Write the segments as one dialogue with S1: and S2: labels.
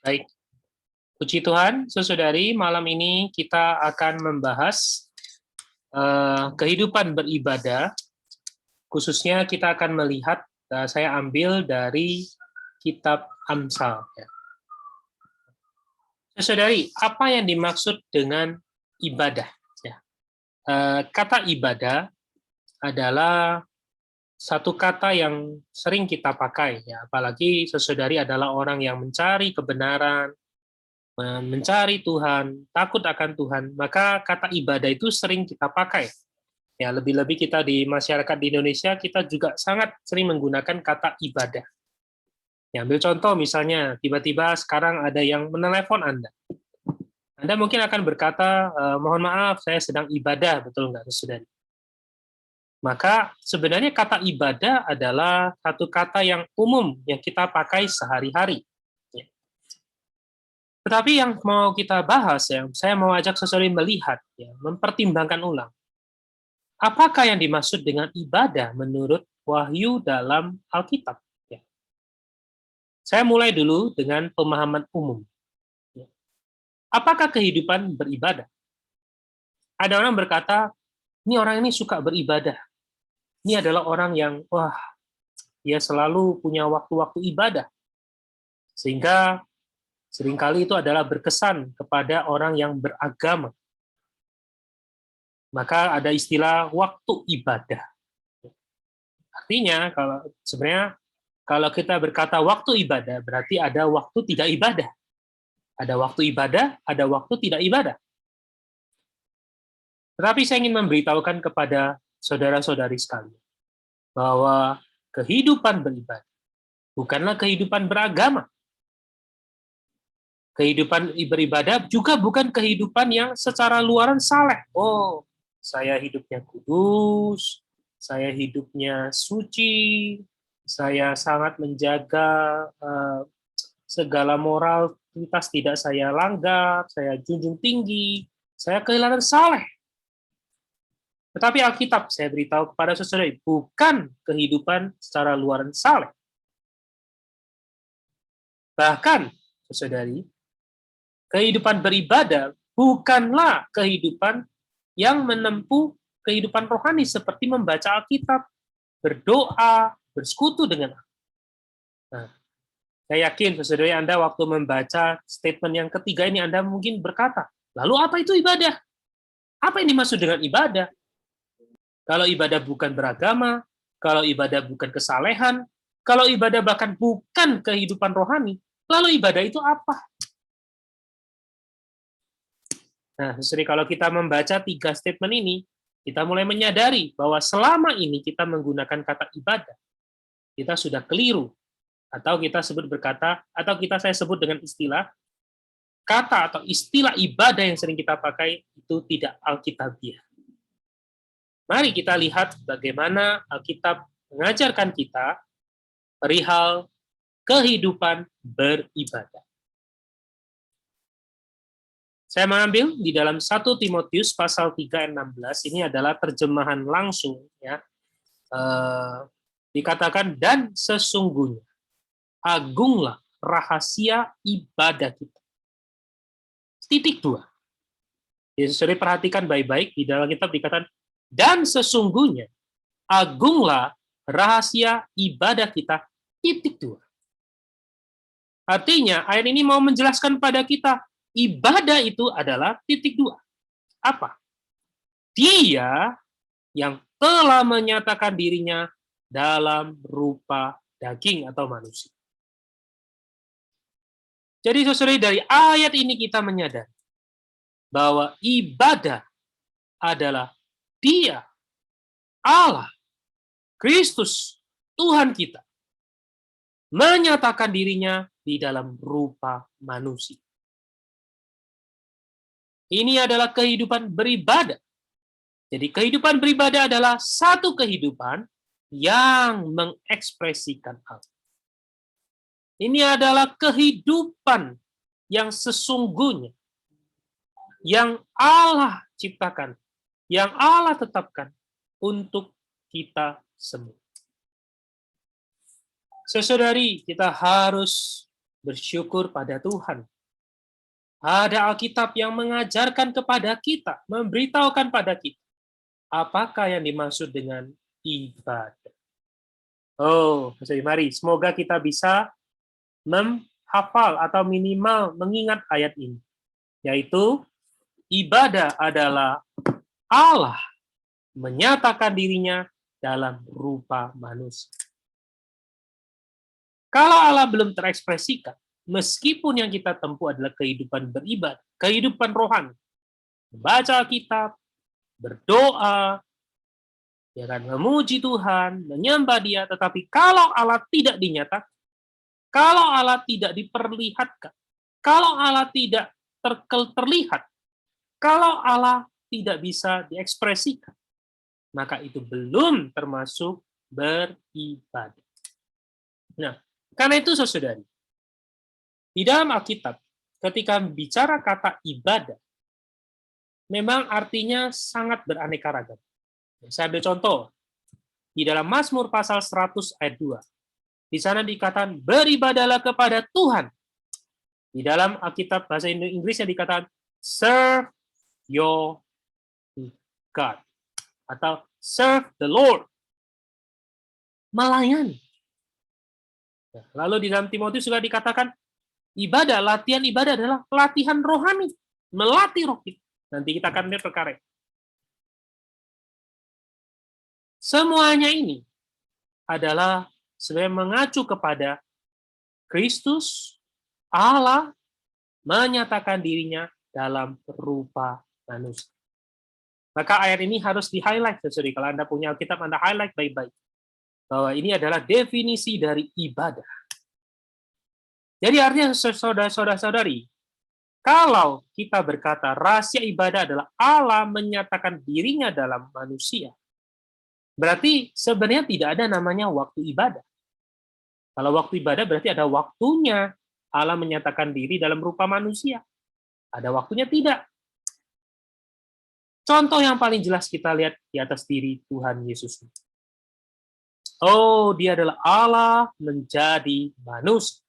S1: Baik, puji Tuhan, saudari, malam ini kita akan membahas kehidupan beribadah. Khususnya kita akan melihat, saya ambil dari kitab Amsal. Saudari, apa yang dimaksud dengan ibadah? Kata ibadah adalah satu kata yang sering kita pakai, ya, apalagi saudari adalah orang yang mencari kebenaran, mencari Tuhan, takut akan Tuhan, maka kata ibadah itu sering kita pakai. Ya, lebih-lebih kita di masyarakat di Indonesia, kita juga sangat sering menggunakan kata ibadah. Ya, ambil contoh misalnya, tiba-tiba sekarang ada yang menelepon Anda. Anda mungkin akan berkata, mohon maaf, saya sedang ibadah, betul nggak, saudari? Maka sebenarnya kata ibadah adalah satu kata yang umum yang kita pakai sehari-hari. Tetapi yang mau kita bahas, ya, saya mau ajak saudari melihat, ya, mempertimbangkan ulang. Apakah yang dimaksud dengan ibadah menurut Wahyu dalam Alkitab? Ya. Saya mulai dulu dengan pemahaman umum. Ya. Apakah kehidupan beribadah? Ada orang berkata, orang ini suka beribadah. Ini adalah orang yang, dia selalu punya waktu-waktu ibadah. Sehingga seringkali itu adalah berkesan kepada orang yang beragama. Maka ada istilah waktu ibadah. Artinya, kalau kita berkata waktu ibadah, berarti ada waktu tidak ibadah. Ada waktu ibadah, ada waktu tidak ibadah. Tetapi saya ingin memberitahukan kepada saudara-saudari sekalian, bahwa kehidupan beribadah bukanlah kehidupan beragama. Kehidupan beribadah juga bukan kehidupan yang secara luaran saleh. Oh, saya hidupnya kudus, saya hidupnya suci, saya sangat menjaga segala moralitas tidak saya langgar, saya junjung tinggi, saya kelihatan saleh. Tetapi Alkitab, saya beritahu kepada saudara, bukan kehidupan secara luaran saleh. Bahkan, saudari, kehidupan beribadah bukanlah kehidupan yang menempuh kehidupan rohani seperti membaca Alkitab, berdoa, bersekutu dengan Allah. Nah, saya yakin, saudari, Anda waktu membaca statement yang ketiga ini, Anda mungkin berkata, lalu apa itu ibadah? Apa yang dimaksud dengan ibadah? Kalau ibadah bukan beragama, kalau ibadah bukan kesalehan, kalau ibadah bahkan bukan kehidupan rohani, lalu ibadah itu apa? Nah, saudari, kalau kita membaca 3 statement ini, kita mulai menyadari bahwa selama ini kita menggunakan kata ibadah, kita sudah keliru. Atau kita saya sebut dengan istilah, kata atau istilah ibadah yang sering kita pakai itu tidak alkitabiah. Mari kita lihat bagaimana Alkitab mengajarkan kita perihal kehidupan beribadah. Saya mengambil di dalam 1 Timotius pasal 3 ayat 16, ini adalah terjemahan langsung, ya. Dikatakan, dan sesungguhnya agunglah rahasia ibadah kita. Titik 2. Yesus, saudari, perhatikan baik-baik, di dalam kitab dikatakan, dan sesungguhnya agunglah rahasia ibadah kita. Titik 2. Artinya, ayat ini mau menjelaskan pada kita, ibadah itu adalah titik 2. Apa? Dia yang telah menyatakan dirinya dalam rupa daging atau manusia. Jadi, saudari, dari ayat ini kita menyadari bahwa ibadah adalah Dia, Allah, Kristus, Tuhan kita, menyatakan dirinya di dalam rupa manusia. Ini adalah kehidupan beribadah. Jadi kehidupan beribadah adalah satu kehidupan yang mengekspresikan Allah. Ini adalah kehidupan yang sesungguhnya, yang Allah ciptakan, yang Allah tetapkan untuk kita semua. Saudari, kita harus bersyukur pada Tuhan. Ada Alkitab yang mengajarkan kepada kita, memberitahukan pada kita, apakah yang dimaksud dengan ibadah. Oh, mari, semoga kita bisa menghafal atau minimal mengingat ayat ini, yaitu ibadah adalah Allah menyatakan dirinya dalam rupa manusia. Kalau Allah belum terekspresikan, meskipun yang kita tempuh adalah kehidupan beribadah, kehidupan rohani, membaca Alkitab, berdoa, ya kan, memuji Tuhan, menyembah Dia, tetapi kalau Allah tidak dinyatakan, kalau Allah tidak diperlihatkan, kalau Allah tidak terlihat, kalau Allah tidak bisa diekspresikan, maka itu belum termasuk beribadah. Nah, karena itu saudari, di dalam Alkitab, ketika bicara kata ibadah, memang artinya sangat beraneka ragam. Saya ambil contoh, di dalam Mazmur pasal 100 ayat 2. Di sana dikatakan, beribadahlah kepada Tuhan. Di dalam Alkitab bahasa Inggrisnya dikatakan, serve your God. Atau serve the Lord. Melayani. Lalu di dalam Timotius juga dikatakan, latihan ibadah adalah latihan rohani. Melatih roh kita. Nanti kita akan lihat perkara. Semuanya ini adalah sebenarnya mengacu kepada Kristus, Allah menyatakan dirinya dalam rupa manusia. Maka ayat ini harus di-highlight, saudari. Kalau Anda punya Alkitab, Anda highlight baik-baik. Bahwa ini adalah definisi dari ibadah. Jadi artinya, saudara-saudari, kalau kita berkata rahasia ibadah adalah Allah menyatakan dirinya dalam manusia, berarti sebenarnya tidak ada namanya waktu ibadah. Kalau waktu ibadah berarti ada waktunya Allah menyatakan diri dalam rupa manusia. Ada waktunya tidak. Contoh yang paling jelas kita lihat di atas diri Tuhan Yesus. Oh, dia adalah Allah menjadi manusia.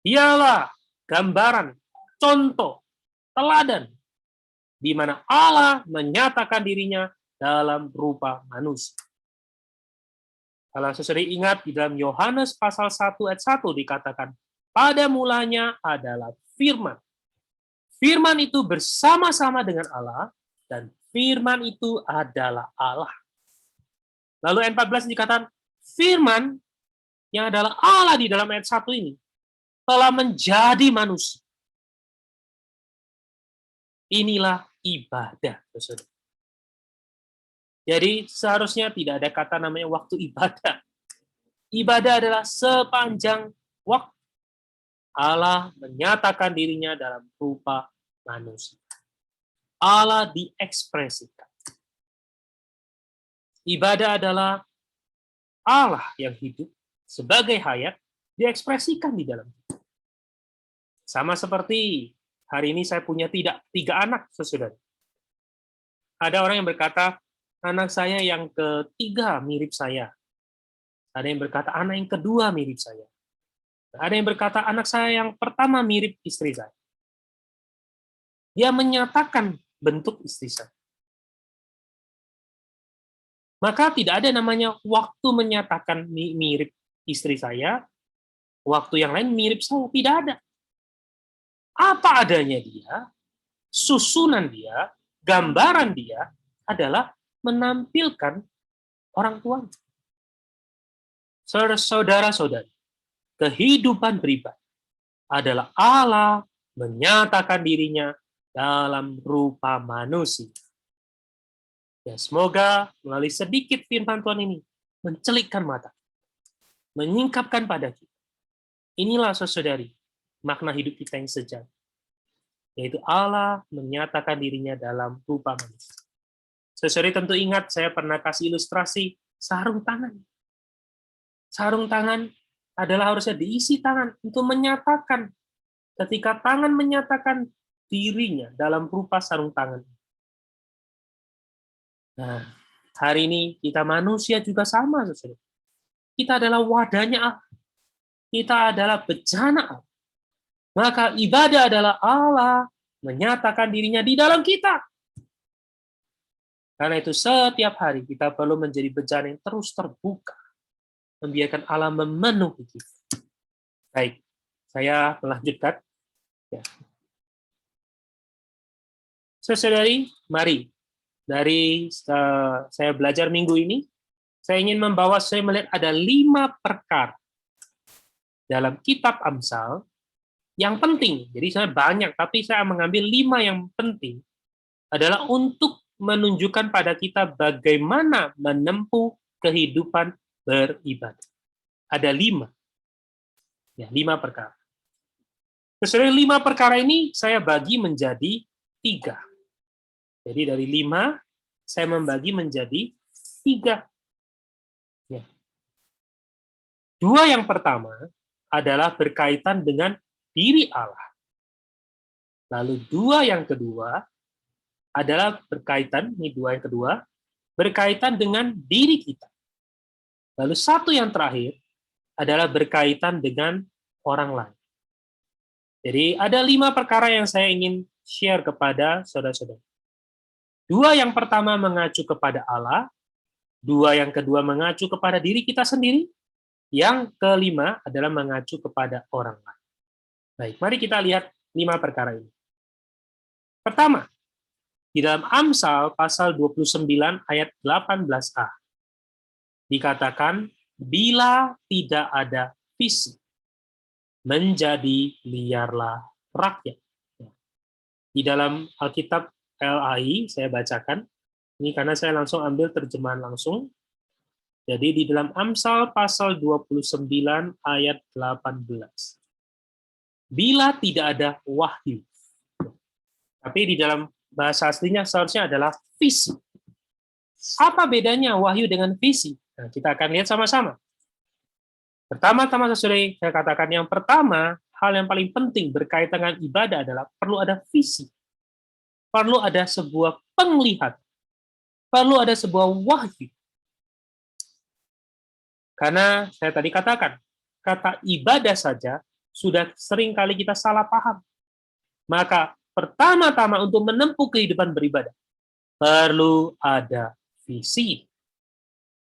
S1: Dialah gambaran, contoh, teladan, di mana Allah menyatakan dirinya dalam rupa manusia. Kalau sesuai ingat, di dalam Yohanes pasal 1 ayat 1 dikatakan, pada mulanya adalah firman. Firman itu bersama-sama dengan Allah, dan firman itu adalah Allah. Lalu ayat 14 dikatakan, firman yang adalah Allah di dalam ayat 1 ini, telah menjadi manusia. Inilah ibadah, saudara. Jadi seharusnya tidak ada kata namanya waktu ibadah. Ibadah adalah sepanjang waktu Allah menyatakan dirinya dalam rupa manusia. Allah diekspresikan. Ibadah adalah Allah yang hidup sebagai hayat diekspresikan di dalam hidup. Sama seperti hari ini saya punya tiga anak, saudara. Ada orang yang berkata, anak saya yang ketiga mirip saya. Ada yang berkata, anak yang kedua mirip saya. Ada yang berkata, anak saya yang pertama mirip istri saya. Dia menyatakan bentuk istri saya. Maka tidak ada namanya waktu menyatakan mirip istri saya, waktu yang lain mirip saya. Tidak ada. Apa adanya dia, susunan dia, gambaran dia adalah menampilkan orang tuanya. Saudara-saudari, kehidupan beribadah adalah Allah menyatakan dirinya dalam rupa manusia. Ya, semoga melalui sedikit firman Tuhan ini mencelikkan mata, menyingkapkan pada kita. Inilah saudari makna hidup kita yang sejati, yaitu Allah menyatakan dirinya dalam rupa manusia. Saudari tentu ingat, saya pernah kasih ilustrasi sarung tangan. Sarung tangan adalah harusnya diisi tangan untuk menyatakan, ketika tangan menyatakan dirinya dalam rupa sarung tangan. Nah, hari ini kita manusia juga sama, saudara. Kita adalah wadahnya Allah. kita adalah bejana Allah. Maka ibadah adalah Allah menyatakan dirinya di dalam kita. Karena itu setiap hari kita perlu menjadi bejana yang terus terbuka. Membiarkan Allah memenuhi kita. Baik, saya melanjutkan. Ya. Saudari, mari. Dari saya belajar minggu ini, saya ingin saya melihat ada 5 perkara dalam kitab Amsal yang penting. Jadi saya banyak, tapi saya mengambil 5 yang penting adalah untuk menunjukkan pada kita bagaimana menempuh kehidupan beribadah. Ada 5. Ya, 5 perkara. Sesuai 5 perkara ini saya bagi menjadi 3. Jadi dari 5 saya membagi menjadi 3. Ya. 2 yang pertama adalah berkaitan dengan diri Allah. Lalu 2 yang kedua adalah berkaitan, ini 2 yang kedua, berkaitan dengan diri kita. Lalu 1 yang terakhir adalah berkaitan dengan orang lain. Jadi ada 5 perkara yang saya ingin share kepada saudara-saudara. 2 yang pertama mengacu kepada Allah, 2 yang kedua mengacu kepada diri kita sendiri, yang kelima adalah mengacu kepada orang lain. Baik, mari kita lihat 5 perkara ini. Pertama, di dalam Amsal pasal 29 ayat 18a, dikatakan, bila tidak ada visi, menjadi liarlah rakyat. Di dalam Alkitab LAI, saya bacakan, ini karena saya langsung ambil terjemahan langsung. Jadi di dalam Amsal pasal 29 ayat 18. Bila tidak ada wahyu. Tapi di dalam bahasa aslinya seharusnya adalah visi. Apa bedanya wahyu dengan visi? Nah, kita akan lihat sama-sama. Pertama-tama sesuai saya katakan, yang pertama, hal yang paling penting berkaitan dengan ibadah adalah perlu ada visi. Perlu ada sebuah penglihatan. Perlu ada sebuah wahyu. Karena saya tadi katakan, kata ibadah saja sudah sering kali kita salah paham. Maka pertama-tama untuk menempuh kehidupan beribadah, perlu ada visi.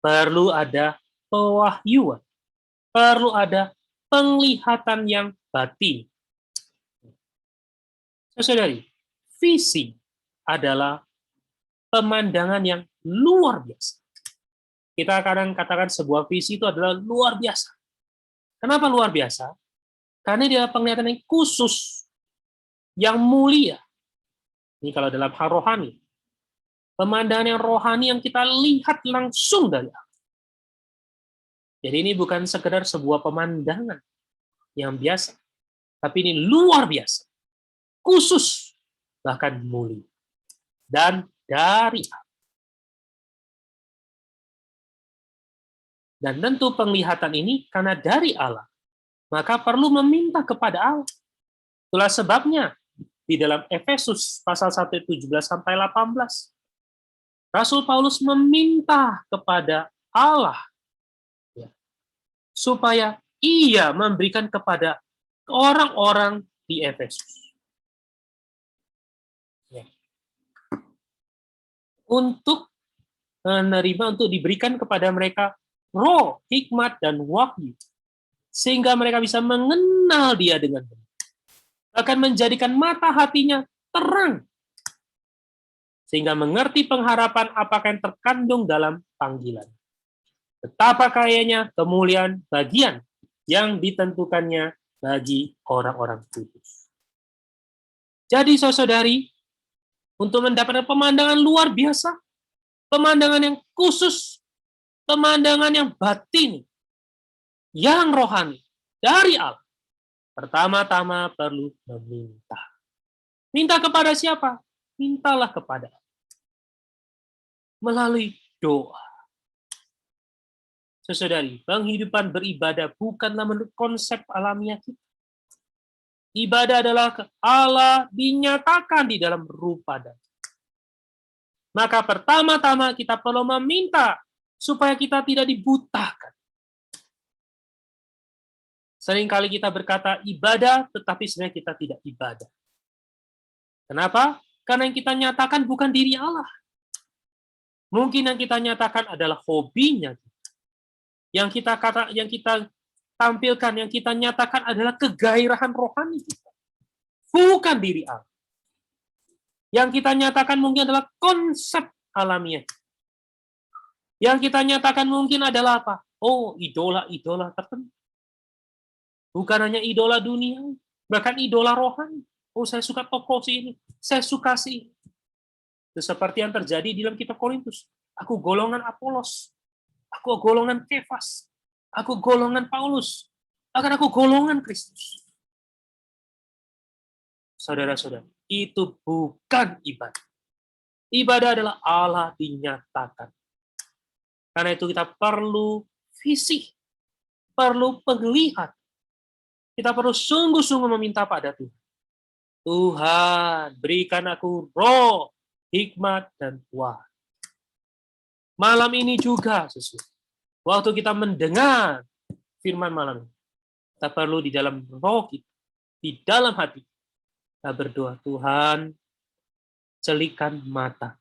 S1: Perlu ada pewahyuan. Perlu ada penglihatan yang batin. Saudari, visi adalah pemandangan yang luar biasa. Kita kadang katakan sebuah visi itu adalah luar biasa. Kenapa luar biasa? Karena dia penglihatan yang khusus, yang mulia. Ini kalau dalam hal rohani. Pemandangan yang rohani yang kita lihat langsung dari Allah. Jadi ini bukan sekedar sebuah pemandangan yang biasa, tapi ini luar biasa, khusus, bahkan mulia, dan dari Allah. Dan tentu penglihatan ini karena dari Allah, maka perlu meminta kepada Allah. Itulah sebabnya di dalam Efesus pasal 1 17 sampai 18, Rasul Paulus meminta kepada Allah supaya ia memberikan kepada orang-orang di Efesus. Untuk menerima, untuk diberikan kepada mereka roh, hikmat, dan wahyu. Sehingga mereka bisa mengenal dia dengan benar. Bahkan menjadikan mata hatinya terang. Sehingga mengerti pengharapan apakah yang terkandung dalam panggilan. Betapa kayanya kemuliaan bagian yang ditentukannya bagi orang-orang kudus. Jadi saudari, untuk mendapatkan pemandangan luar biasa, pemandangan yang khusus, pemandangan yang batin, yang rohani, dari Allah, pertama-tama perlu meminta. Minta kepada siapa? Mintalah kepada Allah. Melalui doa. Saudari, penghidupan beribadah bukanlah menurut konsep alamiah kita. Ibadah adalah Allah dinyatakan di dalam rupa dan. Maka pertama-tama kita perlu meminta supaya kita tidak dibutakan. Seringkali kita berkata ibadah, tetapi sebenarnya kita tidak ibadah. Kenapa? Karena yang kita nyatakan bukan diri Allah. Mungkin yang kita nyatakan adalah hobinya. Yang kita tampilkan, yang kita nyatakan adalah kegairahan rohani kita. Bukan diri Allah. Yang kita nyatakan mungkin adalah konsep alamiah. Yang kita nyatakan mungkin adalah apa? Oh, idola-idola tertentu. Bukan hanya idola dunia, bahkan idola rohani. Oh, saya suka tokoh si ini, saya suka si ini. Itu seperti yang terjadi di dalam kitab Korintus. Aku golongan Apolos, aku golongan Kefas, aku golongan Paulus, akan aku golongan Kristus. Saudara-saudara, itu bukan ibadah. Ibadah adalah Allah dinyatakan. Karena itu kita perlu visi, perlu penglihat. Kita perlu sungguh-sungguh meminta pada Tuhan. Tuhan, berikan aku roh, hikmat, dan kuasa. Malam ini juga, waktu kita mendengar firman malam ini, kita perlu di dalam roh kita, di dalam hati, kita berdoa, Tuhan, celikan mata.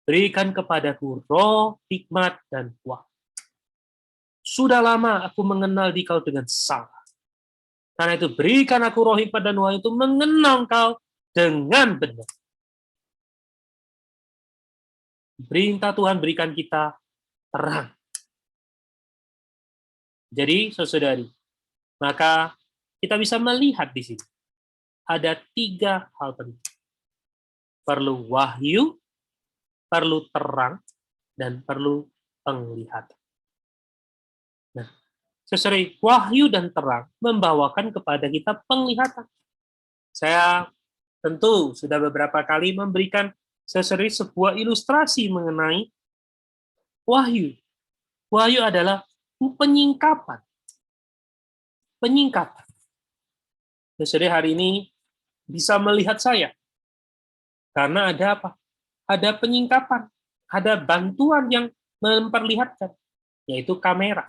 S1: Berikan kepadaku roh, hikmat, dan kuasa. Sudah lama aku mengenal Dikau dengan salah. Karena itu berikan aku roh, hikmat, dan kuasa itu mengenal Engkau dengan benar. Perintah Tuhan berikan kita terang. Jadi, saudari, maka kita bisa melihat di sini. Ada 3 hal penting. Perlu wahyu, perlu terang, dan perlu penglihatan. Nah, sesuai wahyu dan terang membawakan kepada kita penglihatan. Saya tentu sudah beberapa kali memberikan sebuah ilustrasi mengenai wahyu. Wahyu adalah penyingkapan. Penyingkapan. Sesuai hari ini bisa melihat saya. Karena ada apa? Ada penyingkapan. Ada bantuan yang memperlihatkan, yaitu kamera.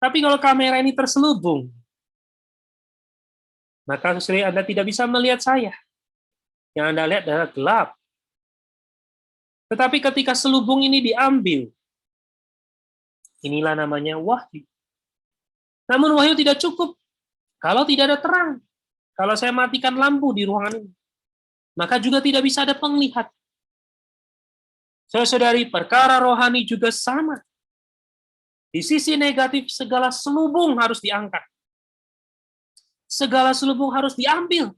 S1: Tapi kalau kamera ini terselubung, maka sesuai Anda tidak bisa melihat saya. Yang Anda lihat adalah gelap. Tetapi ketika selubung ini diambil, inilah namanya wahyu. Namun wahyu tidak cukup kalau tidak ada terang. Kalau saya matikan lampu di ruangan ini, maka juga tidak bisa ada penglihat. Saudari, perkara rohani juga sama. Di sisi negatif, segala selubung harus diangkat. Segala selubung harus diambil.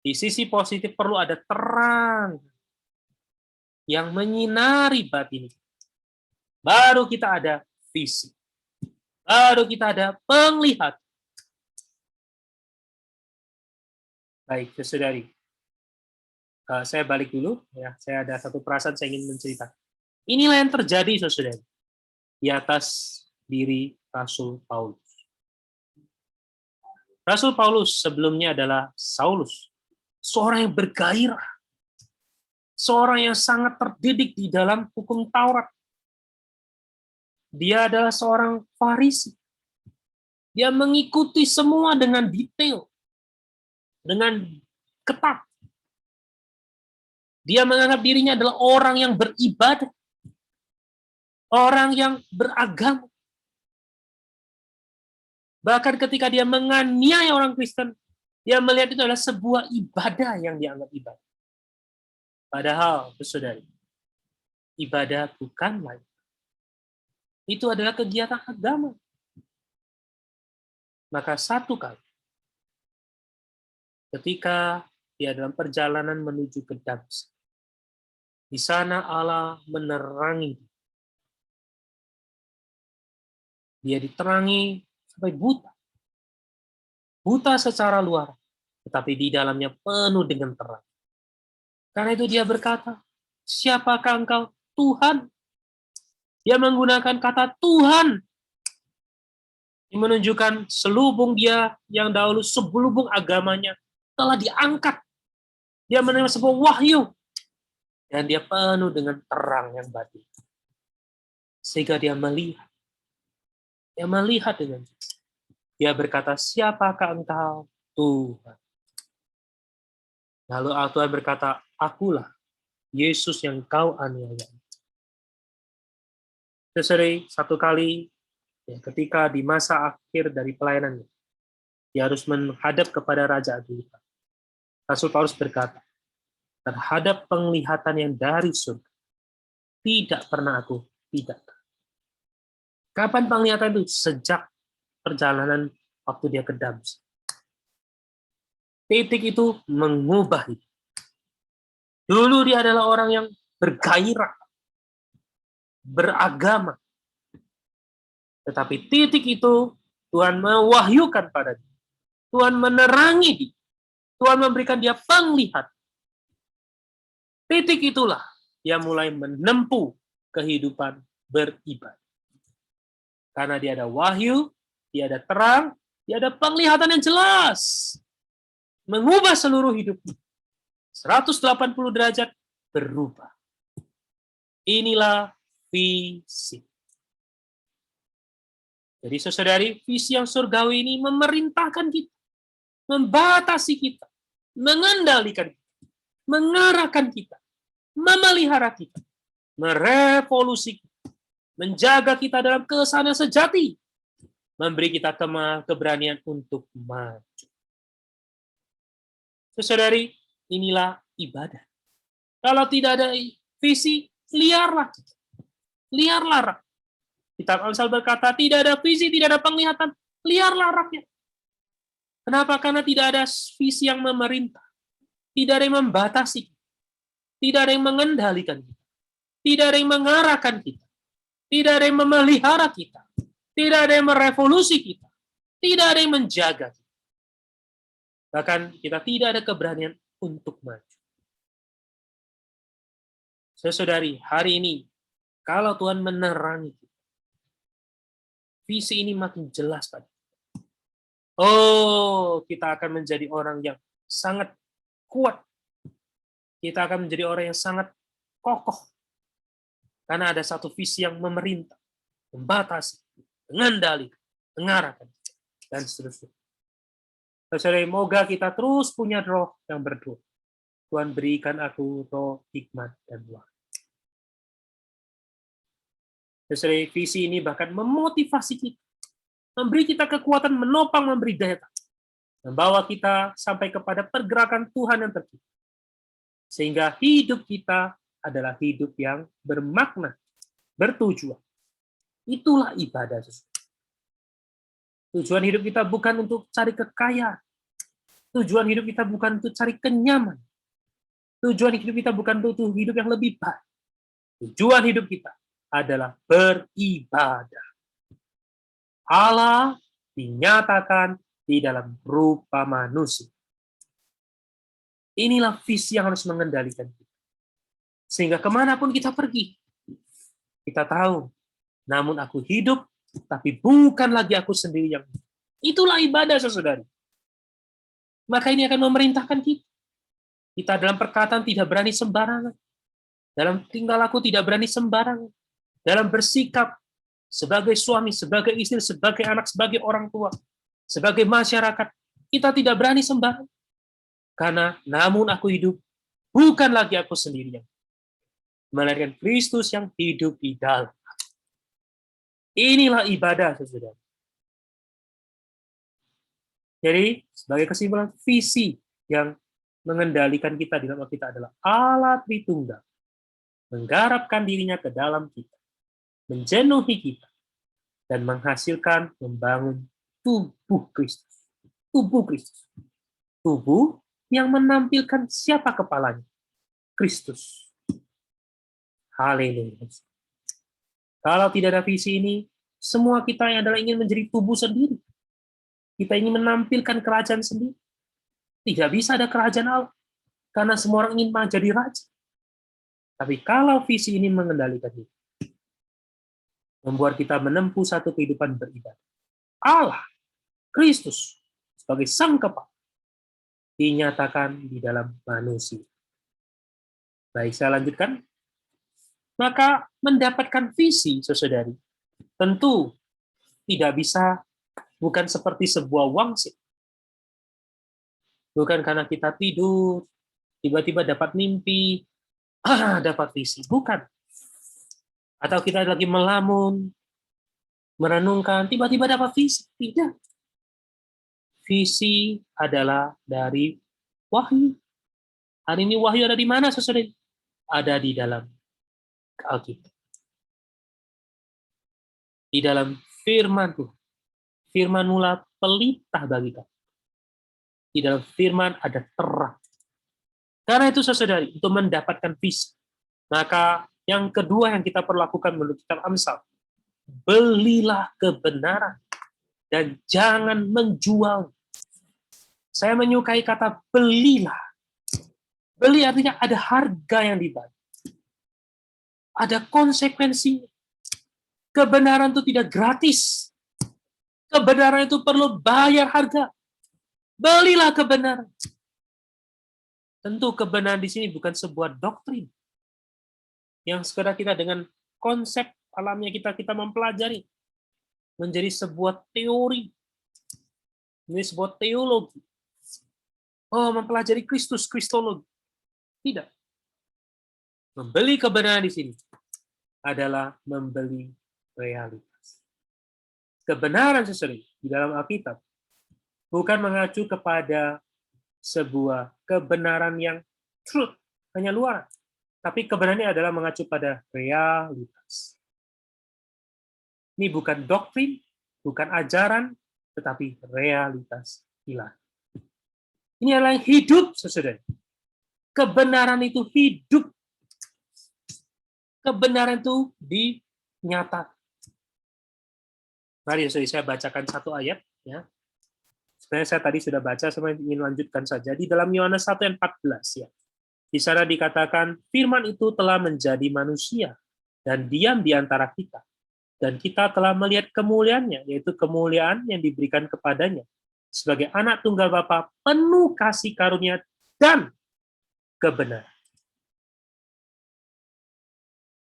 S1: Di sisi positif perlu ada terang yang menyinari batin. Baru kita ada visi. Baru kita ada penglihatan. Baik, saudari. Saya balik dulu. Ya, saya ada satu perasaan saya ingin menceritakan. Inilah yang terjadi, saudari, di atas diri Rasul Paulus. Rasul Paulus sebelumnya adalah Saulus, seorang yang bergairah, seorang yang sangat terdidik di dalam hukum Taurat. Dia adalah seorang Farisi. Dia mengikuti semua dengan detail, dengan ketat. Dia menganggap dirinya adalah orang yang beribadah, orang yang beragama. Bahkan ketika dia menganiaya orang Kristen, dia melihat itu adalah sebuah ibadah yang dianggap ibadah. Padahal, saudari, ibadah bukan lain. Itu adalah kegiatan agama. Maka satu kali, ketika dia dalam perjalanan menuju ke Damaskus, di sana Allah menerangi. Dia diterangi sampai buta. Buta secara luar, tetapi di dalamnya penuh dengan terang. Karena itu dia berkata, siapakah engkau? Tuhan. Dia menggunakan kata Tuhan. Ini menunjukkan selubung dia yang dahulu selubung agamanya telah diangkat. Dia menerima sebuah wahyu. Dan dia penuh dengan terang yang batin. Sehingga dia melihat Dia melihat dengan jelas. Dia berkata, siapakah engkau? Tuhan. Lalu Tuhan berkata, akulah Yesus yang kau aniaya. Sesering satu kali, ya, ketika di masa akhir dari pelayanannya, dia harus menghadap kepada Raja Agripa. Rasul Paulus berkata, terhadap penglihatan yang dari surga, tidak pernah aku tidak. Kapan penglihatan itu? Sejak perjalanan waktu dia ke Damaskus. Titik itu mengubah hidup. Dulu dia adalah orang yang bergairah, beragama. Tetapi titik itu Tuhan mewahyukan pada dia. Tuhan menerangi dia. Tuhan memberikan dia penglihatan. Titik itulah dia mulai menempuh kehidupan beribadah. Karena dia ada wahyu, dia ada terang, dia ada penglihatan yang jelas. Mengubah seluruh hidupnya. 180 derajat berubah. Inilah visi. Jadi saudari, visi yang surgawi ini memerintahkan kita, membatasi kita, mengendalikan kita, mengarahkan kita, memelihara kita, merevolusi kita, menjaga kita dalam kesanan sejati, memberi kita keberanian untuk maju. Saudari, inilah ibadah. Kalau tidak ada visi, liarlah. Liarlah. Kitab Amsal berkata, tidak ada visi, tidak ada penglihatan, liarlah rakyat. Kenapa? Karena tidak ada visi yang memerintah. Tidak ada yang membatasi. Tidak ada yang mengendalikan kita. Tidak ada yang mengarahkan kita. Tidak ada yang memelihara kita. Tidak ada yang merevolusi kita. Tidak ada yang menjaga kita. Bahkan kita tidak ada keberanian untuk maju. Saudari, hari ini, kalau Tuhan menerangi kita, visi ini makin jelas pada kita. Oh, kita akan menjadi orang yang sangat kuat. Kita akan menjadi orang yang sangat kokoh. Karena ada satu visi yang memerintah, membatasi, mengendalikan, mengarahkan, dan seterusnya. Saudara, semoga kita terus punya roh yang berdoa. Tuhan berikan aku roh hikmat dan wahyu. Saudara, visi ini bahkan memotivasi kita, memberi kita kekuatan, menopang, memberi daya tahan, membawa kita sampai kepada pergerakan Tuhan yang tertinggi. Sehingga hidup kita adalah hidup yang bermakna, bertujuan. Itulah ibadah. Tujuan hidup kita bukan untuk cari kekayaan. Tujuan hidup kita bukan untuk cari kenyamanan. Tujuan hidup kita bukan untuk hidup yang lebih baik. Tujuan hidup kita adalah beribadah. Allah dinyatakan di dalam rupa manusia. Inilah visi yang harus mengendalikan kita. Sehingga kemanapun kita pergi, kita tahu, namun aku hidup, tapi bukan lagi aku sendiri yang hidup. Itulah ibadah, saudari. Maka ini akan memerintahkan kita. Kita dalam perkataan tidak berani sembarangan. Dalam tingkah laku tidak berani sembarangan. Dalam bersikap sebagai suami, sebagai istri, sebagai anak, sebagai orang tua, sebagai masyarakat, kita tidak berani sembarangan. Karena namun aku hidup, bukan lagi aku sendirian, melainkan Kristus yang hidup di dalam. Inilah ibadah, saudara. Jadi, sebagai kesimpulan, visi yang mengendalikan kita di dalam kita adalah Allah Tritunggal, menggarapkan dirinya ke dalam kita, menjenuhi kita, dan menghasilkan membangun tubuh Kristus. Tubuh Kristus. Tubuh yang menampilkan siapa kepalanya? Kristus. Haleluya. Kalau tidak ada visi ini, semua kita yang adalah ingin menjadi tubuh sendiri. Kita ingin menampilkan kerajaan sendiri. Tidak bisa ada kerajaan Allah. Karena semua orang ingin menjadi raja. Tapi kalau visi ini mengendalikan kita, membuat kita menempuh satu kehidupan beribadah. Allah, Kristus, sebagai sang kepala, dinyatakan di dalam manusia. Baik, saya lanjutkan. Maka mendapatkan visi, saudari, tentu tidak bisa, bukan seperti sebuah wangsit. Bukan karena kita tidur, tiba-tiba dapat mimpi, dapat visi. Bukan. Atau kita lagi melamun, merenungkan, tiba-tiba dapat visi. Tidak. Visi adalah dari wahyu. Hari ini wahyu ada di mana, saudara? Ada di dalam Alkitab. Di dalam firman Tuhan. Firman mula pelita bagi kita. Di dalam firman ada terang. Karena itu, saudari, untuk mendapatkan visi, maka yang kedua yang kita perlu lakukan menurut kitab Amsal, belilah kebenaran dan jangan menjual. Saya menyukai kata belilah. Beli artinya ada harga yang dibayar. Ada konsekuensinya. Kebenaran itu tidak gratis. Kebenaran itu perlu bayar harga. Belilah kebenaran. Tentu kebenaran di sini bukan sebuah doktrin yang sekedar kita dengan konsep alamnya kita mempelajari menjadi sebuah teori, menjadi sebuah teologi. Oh, mempelajari Kristus, Kristologi. Tidak. Membeli kebenaran di sini adalah membeli realitas. Kebenaran sesungguhnya di dalam Alkitab bukan mengacu kepada sebuah kebenaran yang truth, hanya luar. Tapi kebenarannya adalah mengacu pada realitas. Ini bukan doktrin, bukan ajaran, tetapi realitas ilahi. Ini adalah yang hidup, saudara. Kebenaran itu hidup. Kebenaran itu dinyatakan. Mari saya bacakan satu ayat. Ya. Sebenarnya saya tadi sudah baca, saya ingin lanjutkan saja. Di dalam Yohanes 1 ayat 14. Ya. Di sana dikatakan, firman itu telah menjadi manusia dan diam di antara kita. Dan kita telah melihat kemuliaannya, yaitu kemuliaan yang diberikan kepadanya. Sebagai anak tunggal Bapa, penuh kasih karunia dan kebenaran.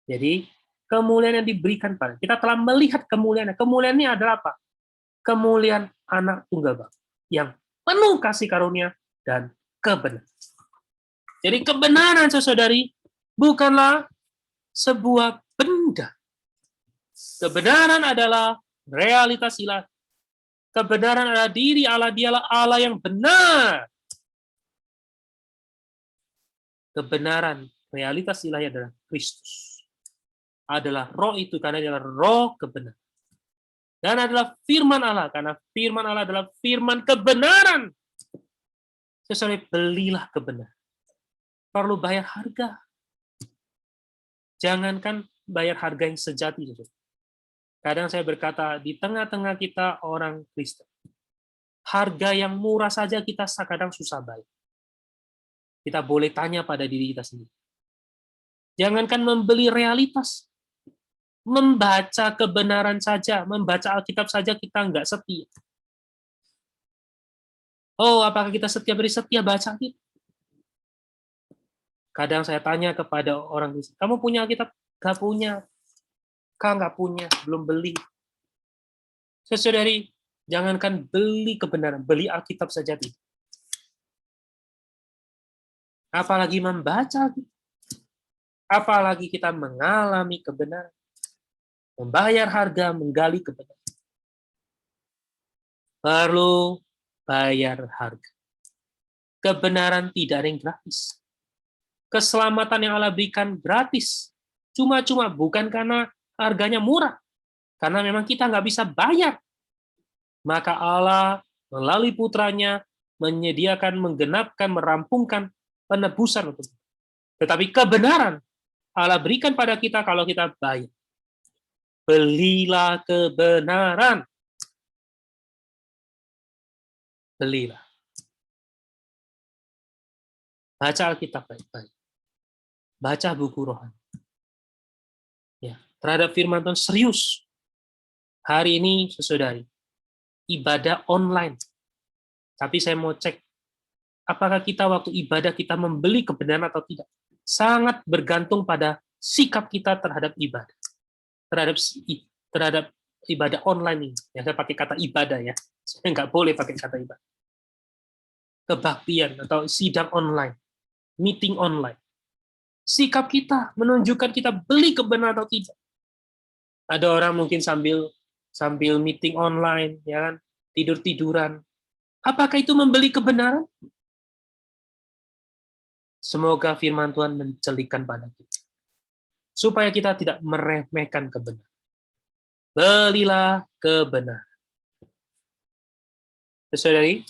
S1: Jadi, kemuliaan yang diberikan pada kita telah melihat kemuliaannya. Kemuliaan ini adalah apa? Kemuliaan anak tunggal Bapa yang penuh kasih karunia dan kebenaran. Jadi kebenaran, saudari, bukanlah sebuah benda. Kebenaran adalah realitas ilahi. Kebenaran adalah diri Allah, dialah Allah yang benar. Kebenaran, realitas ilahi adalah Kristus. Adalah roh itu, karena dia adalah roh kebenaran. Dan adalah firman Allah, karena firman Allah adalah firman kebenaran. Sesuai belilah kebenaran. Perlu bayar harga. Jangankan bayar harga yang sejati. Kadang saya berkata, di tengah-tengah kita orang Kristen, harga yang murah saja kita kadang susah bayar. Kita boleh tanya pada diri kita sendiri. Jangankan membeli realitas, membaca kebenaran saja, membaca Alkitab saja kita nggak setia. Oh, apakah kita setia beri setia baca Alkitab? Kadang saya tanya kepada orang Kristen, kamu punya Alkitab? Nggak punya. Kau nggak punya, belum beli. Saudari, jangankan beli kebenaran, beli Alkitab saja. Apalagi membaca Alkitab. Apalagi kita mengalami kebenaran. Membayar harga, menggali kebenaran. Perlu bayar harga. Kebenaran tidak ada yang gratis. Keselamatan yang Allah berikan gratis. Cuma-cuma, bukan karena harganya murah. Karena memang kita nggak bisa bayar. Maka Allah melalui putranya menyediakan, menggenapkan, merampungkan penebusan untuk kita. Tetapi kebenaran Allah berikan pada kita kalau kita bayar. Belilah kebenaran. Belilah. Baca Alkitab baik-baik. Baca buku rohani. Ya, terhadap firman Tuhan serius. Hari ini, saudari, ibadah online. Tapi saya mau cek, apakah kita waktu ibadah kita membeli kebenaran atau tidak. Sangat bergantung pada sikap kita terhadap ibadah. Terhadap ibadah online ini. Ya, saya pakai kata ibadah ya. Saya nggak boleh pakai kata ibadah. Kebaktian atau sidang online, meeting online. Sikap kita menunjukkan kita beli kebenaran atau tidak. Ada orang mungkin sambil meeting online, ya kan, tidur-tiduran. Apakah itu membeli kebenaran? Semoga firman Tuhan mencelikan pada kita, supaya kita tidak meremehkan kebenaran. Belilah kebenaran. Saudari,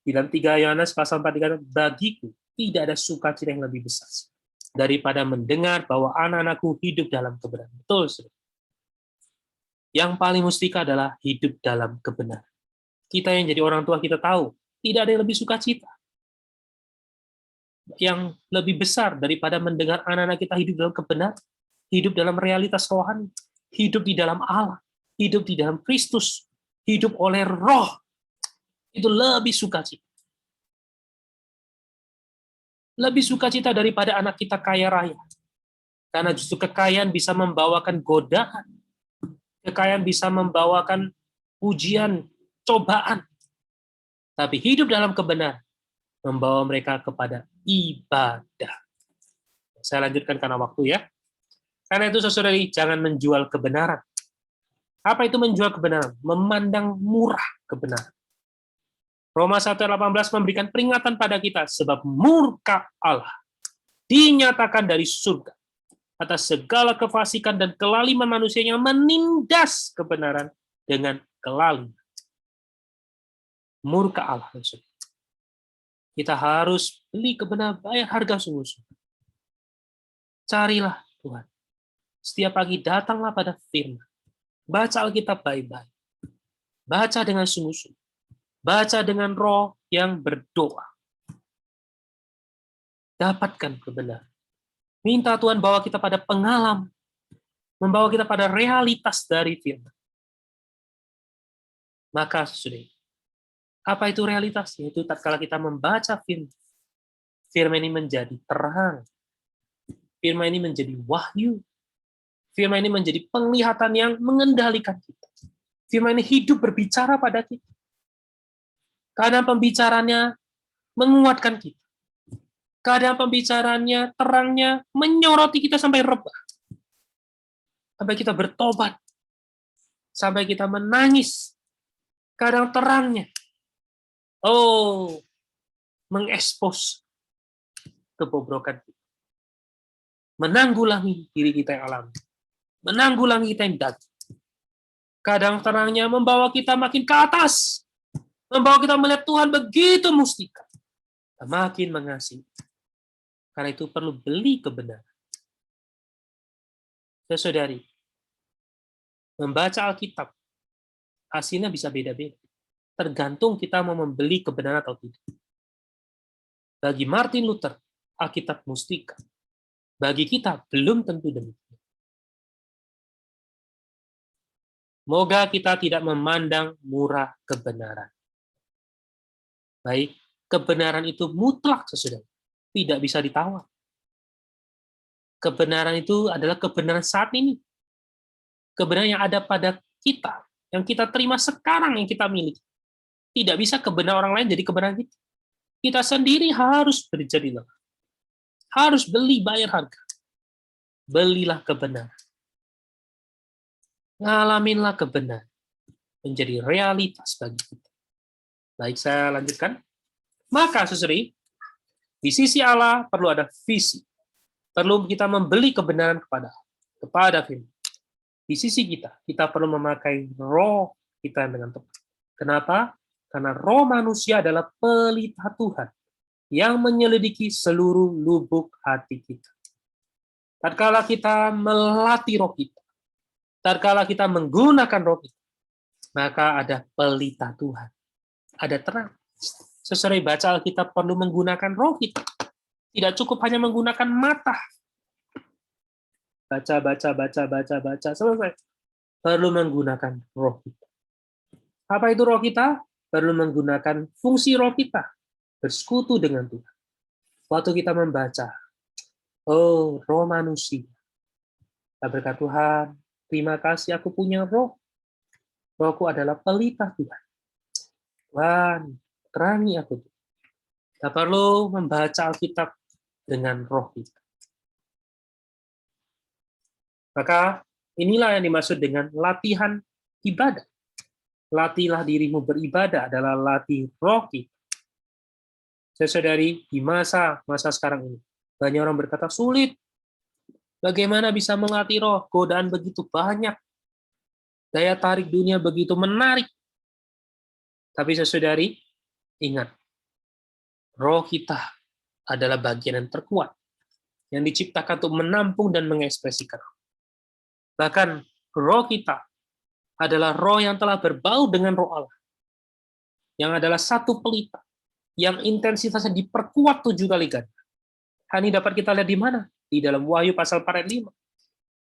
S1: dalam 3 Yohanes pasal 4 dikatakan, bagiku tidak ada sukacita yang lebih besar daripada mendengar bahwa anak-anakku hidup dalam kebenaran. Betul, saudara. Yang paling mustika adalah hidup dalam kebenaran. Kita yang jadi orang tua, kita tahu, tidak ada yang lebih sukacita. Yang lebih besar daripada mendengar anak-anak kita hidup dalam kebenaran, hidup dalam realitas rohani, hidup di dalam Allah, hidup di dalam Kristus, hidup oleh roh, itu lebih sukacita. Lebih sukacita daripada anak kita kaya raya. Karena justru kekayaan bisa membawakan godaan. Kekayaan bisa membawakan ujian, cobaan. Tapi hidup dalam kebenaran membawa mereka kepada ibadah. Saya lanjutkan karena waktu ya. Karena itu saudari, jangan menjual kebenaran. Apa itu menjual kebenaran? Memandang murah kebenaran. Roma 1:18 memberikan peringatan pada kita, sebab murka Allah dinyatakan dari surga atas segala kefasikan dan kelaliman manusia yang menindas kebenaran dengan kelaliman. Murka Allah. Kita harus beli kebenaran, bayar harga sungguh-sungguh. Carilah Tuhan. Setiap pagi datanglah pada firman. Baca Alkitab baik-baik. Baca dengan sungguh-sungguh. Baca dengan roh yang berdoa. Dapatkan kebenaran. Minta Tuhan bawa kita pada pengalaman. Membawa kita pada realitas dari firman. Maka sudah. Apa itu realitas? Yaitu tatkala kita membaca firman. Firman ini menjadi terang. Firman ini menjadi wahyu. Firman ini menjadi penglihatan yang mengendalikan kita. Firman ini hidup berbicara pada kita. Kadang pembicaranya menguatkan kita. Kadang pembicaranya, terangnya menyoroti kita sampai rebah. Sampai kita bertobat. Sampai kita menangis. Kadang terangnya, mengekspos kebobrokan kita. Menanggulangi diri kita yang alami. Menanggulangi kita yang daging. Kadang terangnya membawa kita makin ke atas. Membawa kita melihat Tuhan begitu mustika. Kita makin mengasihi. Karena itu perlu beli kebenaran. Saudari, membaca Alkitab, hasilnya bisa beda-beda. Tergantung kita mau membeli kebenaran atau tidak. Bagi Martin Luther, Alkitab mustika. Bagi kita, belum tentu demikian. Moga kita tidak memandang murah kebenaran. Baik, kebenaran itu mutlak, saudara. Tidak bisa ditawar. Kebenaran itu adalah kebenaran saat ini. Kebenaran yang ada pada kita, yang kita terima sekarang, yang kita miliki. Tidak bisa kebenaran orang lain jadi kebenaran kita. Kita sendiri harus berjadi lemah. Harus beli, bayar harga. Belilah kebenaran. Ngalaminlah kebenaran. Menjadi realitas bagi kita. Baik, saya lanjutkan. Maka, saudari, di sisi Allah perlu ada visi. Perlu kita membeli kebenaran kepada firman. Di sisi kita perlu memakai roh kita dengan tepat. Kenapa? Karena roh manusia adalah pelita Tuhan yang menyelidiki seluruh lubuk hati kita. Tatkala kita melatih roh kita, tatkala kita menggunakan roh kita, maka ada pelita Tuhan. Ada terang. Sesuai baca Alkitab perlu menggunakan roh kita. Tidak cukup hanya menggunakan mata. Baca, selesai. Perlu menggunakan roh kita. Apa itu roh kita? Perlu menggunakan fungsi roh kita. Bersekutu dengan Tuhan. Waktu kita membaca, roh manusia. Kita berkata, Tuhan, terima kasih aku punya roh. Rohku adalah pelita Tuhan. Tuhan, terangi aku. Kita perlu membaca Alkitab dengan roh kita. Maka inilah yang dimaksud dengan latihan ibadah. Latihlah dirimu beribadah adalah latih roh kita. Saudari, di masa sekarang ini, banyak orang berkata sulit. Bagaimana bisa melatih roh? Godaan begitu banyak. Daya tarik dunia begitu menarik. Tapi saudari, ingat, roh kita adalah bagian yang terkuat, yang diciptakan untuk menampung dan mengekspresikan. Bahkan roh kita adalah roh yang telah berbau dengan roh Allah, yang adalah satu pelita, yang intensitasnya diperkuat 7 kali ganda. Hal ini dapat kita lihat di mana? Di dalam Wahyu pasal 4 ayat 5.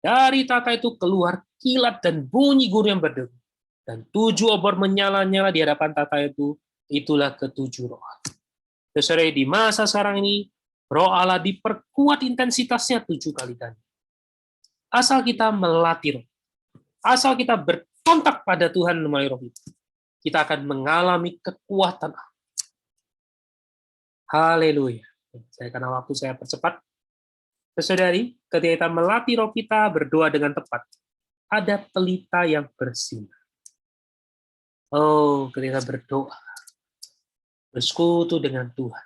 S1: Dari tata itu keluar kilat dan bunyi guru yang berderu. Dan 7 obor menyala-nyala di hadapan tata itu, itulah ketujuh roh. Saudara, di masa sekarang ini, roh Allah diperkuat intensitasnya 7 kali ganda. Asal kita melatih roh, asal kita berkontak pada Tuhan melalui roh itu, kita akan mengalami kekuatan. Haleluya. Karena waktu saya percepat. Saudari, ketika kita melatih roh kita berdoa dengan tepat, ada pelita yang bersinar. Oh, ketika berdoa, bersekutu dengan Tuhan.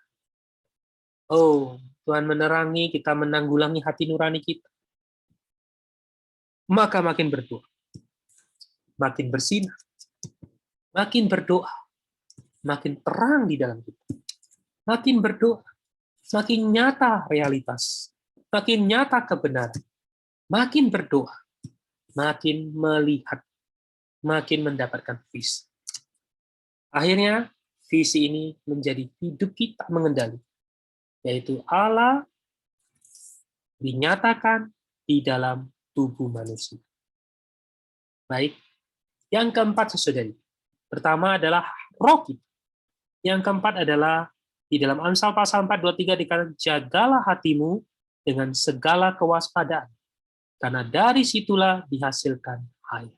S1: Oh, Tuhan menerangi, kita menanggulangi hati nurani kita. Maka makin berdoa, makin bersinar, makin berdoa, makin terang di dalam kita. Makin berdoa, makin nyata realitas, makin nyata kebenaran. Makin berdoa, makin melihat, makin mendapatkan visi. Akhirnya, visi ini menjadi hidup kita mengendali, yaitu Allah dinyatakan di dalam tubuh manusia. Baik, yang keempat, saudari. Pertama adalah roh kita. Yang keempat adalah di dalam Amsal pasal 4:23 dikatakan, jagalah hatimu dengan segala kewaspadaan, karena dari situlah dihasilkan air.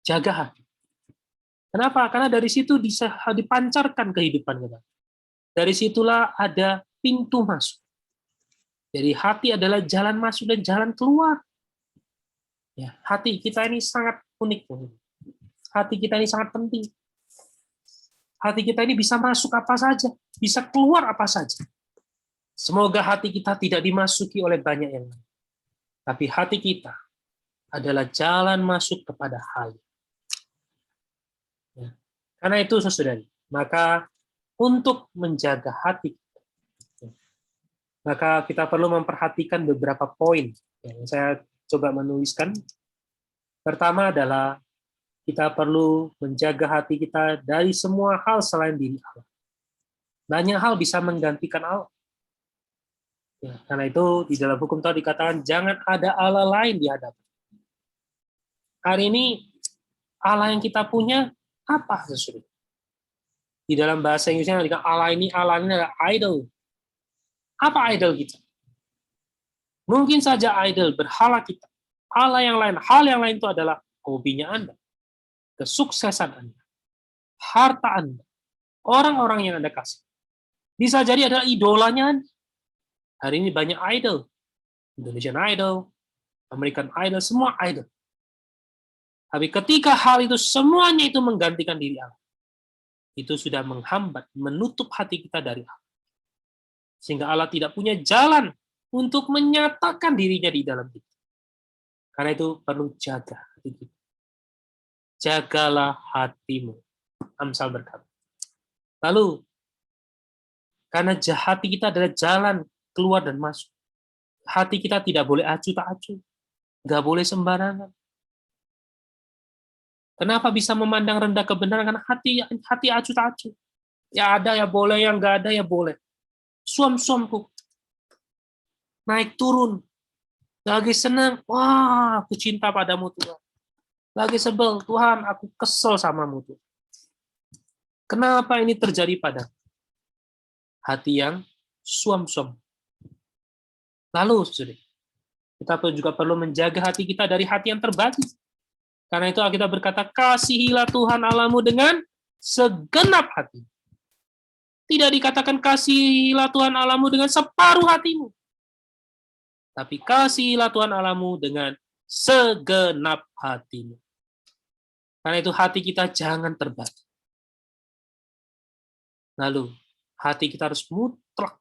S1: Jaga hati. Kenapa? Karena dari situ dipancarkan kehidupan kita. Dari situlah ada pintu masuk. Jadi hati adalah jalan masuk dan jalan keluar. Ya, hati kita ini sangat unik. Hati kita ini sangat penting. Hati kita ini bisa masuk apa saja, bisa keluar apa saja. Semoga hati kita tidak dimasuki oleh banyak yang lain. Tapi hati kita adalah jalan masuk kepada hal. Ya. Karena itu, saudari, maka untuk menjaga hati, maka kita perlu memperhatikan beberapa poin yang saya coba menuliskan. Pertama adalah kita perlu menjaga hati kita dari semua hal selain diri Allah. Banyak hal bisa menggantikan Allah. Ya, karena itu di dalam hukum Taurat dikatakan jangan ada Allah lain di hadapan. Hari ini Allah yang kita punya apa sesungguhnya? Di dalam bahasa Inggrisnya dikatakan Allah ini adalah idol. Apa idol kita? Mungkin saja idol berhala kita. Allah yang lain, hal yang lain itu adalah hobinya Anda, kesuksesan Anda, harta Anda, orang-orang yang Anda kasih. Bisa jadi adalah idolanya Anda. Hari ini banyak idol. Indonesian Idol, American Idol, semua idol. Tapi ketika hal itu semuanya itu menggantikan diri Allah, itu sudah menghambat, menutup hati kita dari Allah. Sehingga Allah tidak punya jalan untuk menyatakan dirinya di dalam kita. Karena itu perlu jaga hati kita. Jagalah hatimu. Amsal berkata. Lalu, karena hati kita adalah jalan keluar dan masuk. Hati kita tidak boleh acuh tak acuh. Nggak boleh sembarangan. Kenapa bisa memandang rendah kebenaran? Karena hati acuh tak acuh. Ya ada ya boleh, yang nggak ada ya boleh. Suam-suamku. Naik turun. Lagi senang, wah aku cinta padamu Tuhan. Lagi sebel, Tuhan aku kesel samamu Tuhan. Kenapa ini terjadi pada hati yang suam-suam? Lalu, kita juga perlu menjaga hati kita dari hati yang terbagi. Karena itu Alkitab berkata, kasihilah Tuhan Allahmu dengan segenap hati. Tidak dikatakan kasihilah Tuhan Allahmu dengan separuh hatimu. Tapi kasihilah Tuhan Allahmu dengan segenap hatimu. Karena itu hati kita jangan terbagi. Lalu, hati kita harus mutlak.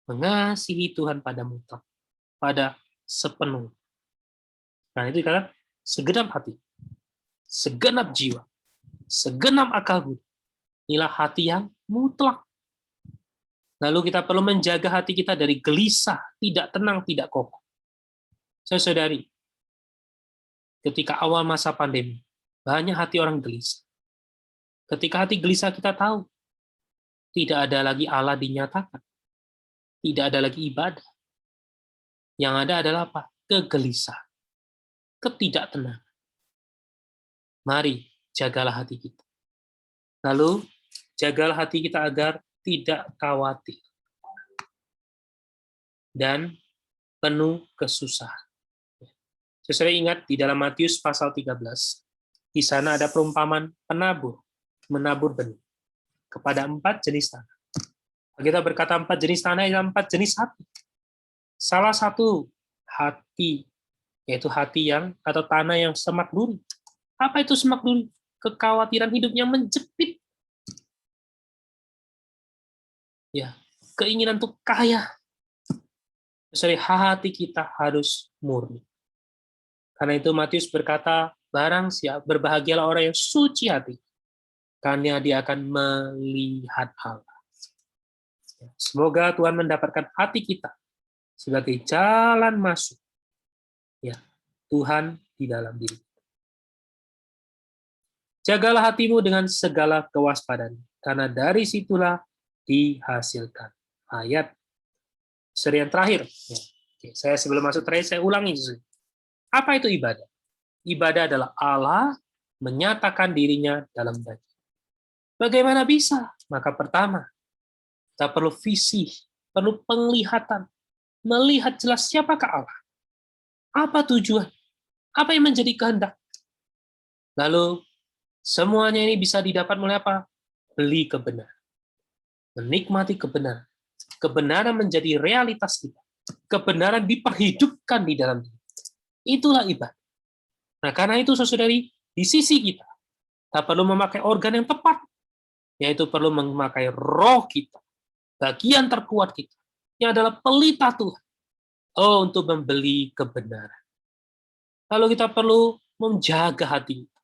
S1: Mengasihi Tuhan pada mutlak. Pada sepenuh. Nah, itu dikatakan segenap hati. Segenap jiwa. Segenap akal budi. Inilah hati yang mutlak. Lalu kita perlu menjaga hati kita dari gelisah, tidak tenang, tidak kokoh. Saudari, ketika awal masa pandemi, banyak hati orang gelisah. Ketika hati gelisah kita tahu, tidak ada lagi Allah dinyatakan. Tidak ada lagi ibadah. Yang ada adalah apa? Kegelisahan. Ketidaktenangan. Mari, jagalah hati kita. Lalu, jagalah hati kita agar tidak khawatir dan penuh kesusahan. Saudara ingat di dalam Matius pasal 13, di sana ada perumpamaan penabur, menabur benih kepada 4 jenis tanah. Kita berkata 4 jenis tanah adalah 4 jenis hati. Salah satu hati, yaitu hati yang atau tanah yang semak duri. Apa itu semak duri? Kekhawatiran hidupnya menjepit. Ya, keinginan untuk kaya. Jadi hati kita harus murni. Karena itu Matius berkata, barang siapa berbahagialah orang yang suci hati, karena dia akan melihat Allah. Semoga Tuhan mendapatkan hati kita sebagai jalan masuk, ya, Tuhan di dalam diri. Jagalah hatimu dengan segala kewaspadaan, karena dari situlah dihasilkan. Ayat seri yang terakhir. Ya. Oke, saya sebelum masuk terakhir, saya ulangi. Apa itu ibadah? Ibadah adalah Allah menyatakan dirinya dalam daging. Bagaimana bisa? Maka pertama, kita perlu visi, perlu penglihatan, melihat jelas siapakah Allah. Apa tujuan? Apa yang menjadi kehendak? Lalu, semuanya ini bisa didapat melalui apa? Beli kebenaran. Menikmati kebenaran. Kebenaran menjadi realitas kita. Kebenaran diperhidupkan di dalam diri. Itulah ibadah. Nah, karena itu, saudari, di sisi kita perlu memakai organ yang tepat, yaitu perlu memakai roh kita, bagian terkuat kita, yang adalah pelita Tuhan, untuk membeli kebenaran. Lalu kita perlu menjaga hati kita.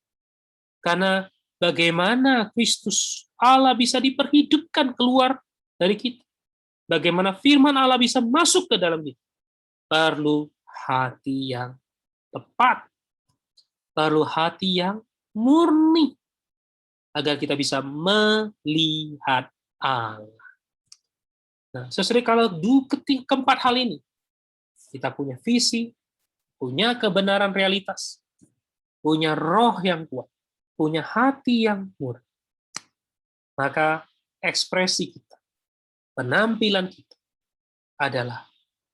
S1: Karena bagaimana Kristus Allah bisa diperhidupkan keluar dari kita. Bagaimana firman Allah bisa masuk ke dalam kita. Perlu hati yang tepat. Perlu hati yang murni. Agar kita bisa melihat Allah. Nah, sesuai kalau keempat hal ini, kita punya visi, punya kebenaran realitas, punya roh yang kuat, punya hati yang murni, maka ekspresi kita, penampilan kita adalah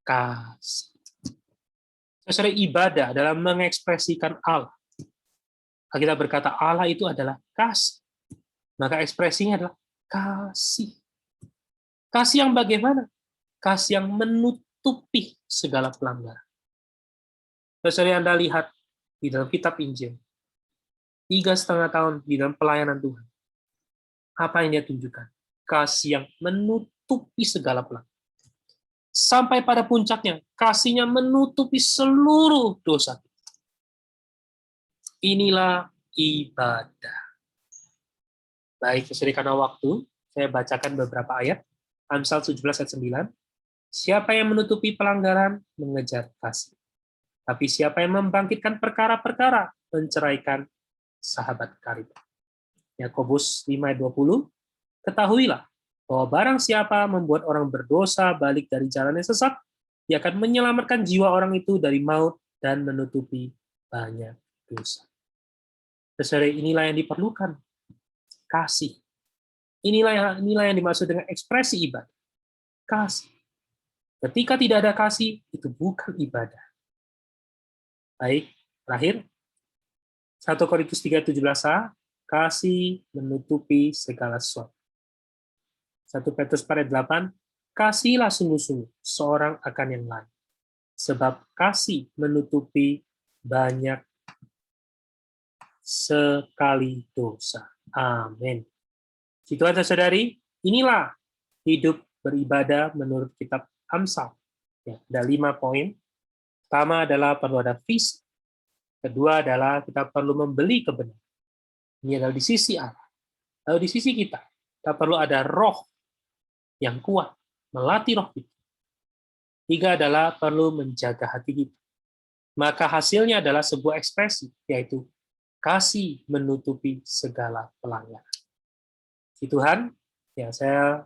S1: kasih. Sesuai ibadah adalah mengekspresikan Allah. Kita berkata Allah itu adalah kasih, maka ekspresinya adalah kasih. Kasih yang bagaimana? Kasih yang menutupi segala pelanggaran. Saudara Anda lihat di dalam kitab Injil, 3,5 tahun di dalam pelayanan Tuhan. Apa yang dia tunjukkan? Kasih yang menutupi segala pelanggaran. Sampai pada puncaknya, kasihnya menutupi seluruh dosa. Inilah ibadah. Baik, sesuai karena waktu, saya bacakan beberapa ayat. Amsal 17 ayat 9. Siapa yang menutupi pelanggaran, mengejar kasih. Tapi siapa yang membangkitkan perkara-perkara, menceraikan sahabat karib. Yakobus 5 ayat 20. Ketahuilah bahwa barang siapa membuat orang berdosa balik dari jalan yang sesat, dia akan menyelamatkan jiwa orang itu dari maut dan menutupi banyak dosa. Sesuai inilah yang diperlukan. Kasih. Inilah yang dimaksud dengan ekspresi ibadah. Kasih. Ketika tidak ada kasih, itu bukan ibadah. Baik, terakhir, 1 Korintus 3:17a, kasih menutupi segala sesuatu. 1 Petrus 4:8, kasihilah sungguh-sungguh seorang akan yang lain, sebab kasih menutupi banyak sekali dosa. Amin. Tuhan dan saudari, inilah hidup beribadah menurut kitab Amsal. Ya, ada 5 poin. Pertama adalah perlu ada visi. Kedua adalah kita perlu membeli kebenaran. Ini adalah di sisi Allah. Lalu di sisi kita perlu ada roh yang kuat, melatih roh kita. 3 adalah perlu menjaga hati kita. Maka hasilnya adalah sebuah ekspresi, yaitu kasih menutupi segala pelanggaran. Tuhan, ya saya